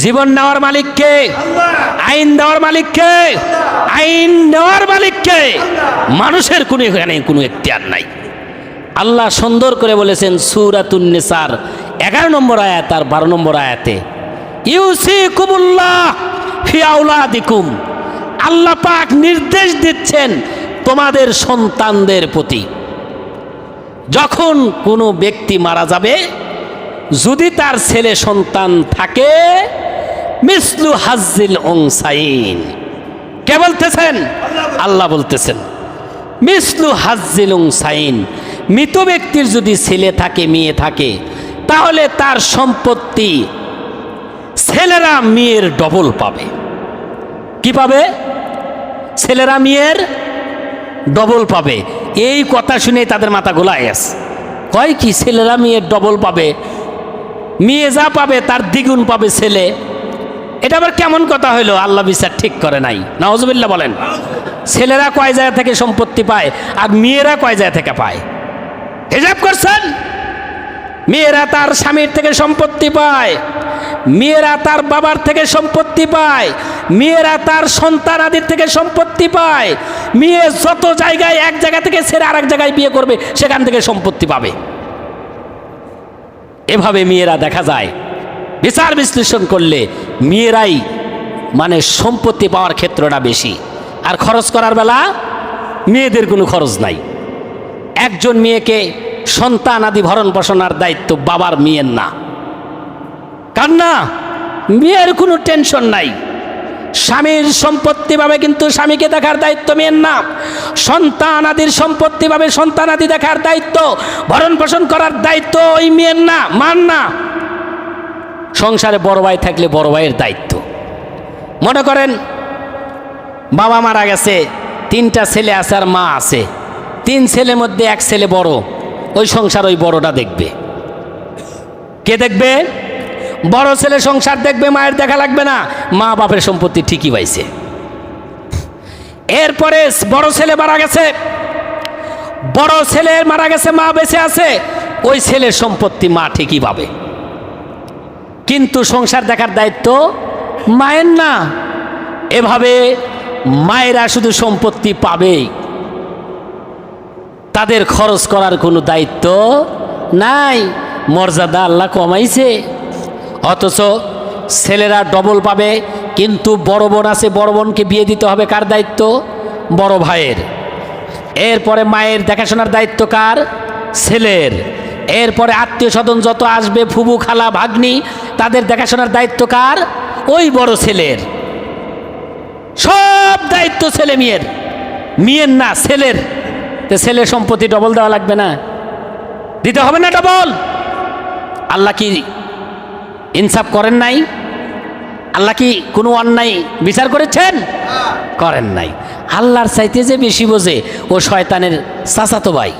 জীবন নেওয়ার মালিক কে? আইন দেওয়ার মালিক কে? আইন দেওয়ার মালিক কে? মানুষের কোনো এখানে কোনো এখতিয়ার নাই। আল্লাহ সুন্দর করে বলেছেন সূরাতুন নিসার 11 নম্বর আয়াত আর 12 নম্বর আয়াতে, ইউসিকুমুল্লাহ ফি আওলাদিকুম, আল্লাহ পাক নির্দেশ দিচ্ছেন তোমাদের সন্তানদের প্রতি। যখন কোনো ব্যক্তি মারা যাবে, যদি তার ছেলে সন্তান থাকে, মিসলু হাজ্জিল উনসাইন, কে বলতেছেন? আল্লাহ বলতেছেন মিসলু হাজ্জিল উনসাইন, মৃত ব্যক্তির যদি ছেলে থাকে মেয়ে থাকে, তাহলে তার সম্পত্তি ছেলেরা মেয়ের ডবল পাবে। কি পাবে? ছেলেরা মেয়ের ডবল পাবে। এই কথা শুনে তাদের মাথা গোলায় আছে। কয় কি ছেলেরা মেয়ের ডবল পাবে? মেয়ে যা পাবে তার দ্বিগুণ পাবে ছেলে। এটা আবার কেমন কথা হইলো? আল্লাহ বিচার ঠিক করে নাই। নাউজুবিল্লাহ বলেন। ছেলেরা কয় জায়গা থেকে সম্পত্তি পায় আর মেয়েরা কয় জায়গা থেকে পায়? হিসাব করছেন? মেয়েরা তার স্বামীর থেকে সম্পত্তি পায়, মেয়েরা তার বাবার থেকে সম্পত্তি পায়, মেয়েরা তার সন্তান আদির থেকে সম্পত্তি পায়। মেয়ে যত জায়গায় এক জায়গা থেকে ছেড়ে আরেক জায়গায় বিয়ে করবে, সেখান থেকে সম্পত্তি পাবে। এভাবে মেয়েরা দেখা যায় বিচার বিশ্লেষণ করলে মেয়েরাই মানে সম্পত্তি পাওয়ার ক্ষেত্রটা বেশি, আর খরচ করার বেলা মেয়েদের কোনো খরচ নাই। একজন মেয়েকে সন্তান আদি ভরণ পোষণের দায়িত্ব বাবার, মেয়ের না। কার না? মেয়ের কোনো টেনশন নাই। স্বামীর সম্পত্তি পাবে কিন্তু স্বামীকে দেখার দায়িত্ব মেয়ের না। সন্তান আদির সম্পত্তি পাবে, সন্তান আদি দেখার দায়িত্ব, ভরণ পোষণ করার দায়িত্ব ওই মেয়ের না, মান না। সংসারে বড় ভাই থাকলে বড় ভাইয়ের দায়িত্ব। মনে করেন বাবা মারা গেছে, 3টা ছেলে আছে আর মা আছে। 3 ছেলের মধ্যে এক ছেলে বড়, ওই সংসার ওই বড়টা দেখবে। কে দেখবে? বড় ছেলে সংসার দেখবে, মায়ের দেখা লাগবে না, মা বাপের সম্পত্তি ঠিকই পাইছে। এরপরে বড় ছেলে মারা গেছে, বড় ছেলে মারা গেছে, মা বেঁচে আছে, ওই ছেলের সম্পত্তি মা ঠিকই পাবে, কিন্তু সংসার দেখার দায়িত্ব মায়ের না। এভাবে মায়েরা শুধু সম্পত্তি পাবে, তাদের খরচ করার কোনো দায়িত্ব নাই। মর্যাদা আল্লাহ কমাইছে। অথচ ছেলেরা ডবল পাবে, কিন্তু বড় বোন আছে, বড় বোনকে বিয়ে দিতে হবে। কার দায়িত্ব? বড় ভাইয়ের। এরপরে মায়ের দেখাশোনার দায়িত্ব কার? ছেলের। এরপরে আত্মীয় স্বজন যত আসবে, ফুবু খালা ভাগ্নি, তাদের দেখাশোনার দায়িত্ব কার? ওই বড় ছেলের। সব দায়িত্ব ছেলে মেয়ের, মেয়ের না, ছেলের। তো ছেলের সম্পত্তি ডবল দেওয়া লাগবে না? দিতে হবে না ডবল? আল্লাহ কি ইনসাফ করেন নাই? আল্লাহ কি কোনো অন্যায় বিচার করেছেন? করেন নাই। আল্লাহর চাইতে যে বেশি বোঝে ও শয়তানের চাচাতো ভাই।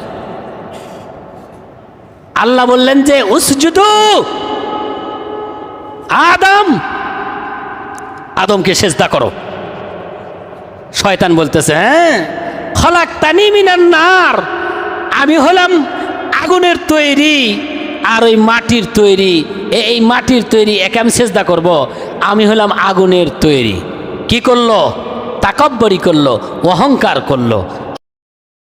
আল্লাহ বললেন যে উসজুদু আদম, আদমকে সেজদা করো। শয়তান বলতেছে, হ্যাঁ, খলাকতানি মিনান নার, আমি হলাম আগুনের তৈরি আর ওই মাটির তৈরি, এই মাটির তৈরি একে আমি সেজদা করব, আমি হলাম আগুনের তৈরি। কি করলো? তাকাব্বরি করলো, অহংকার করলো।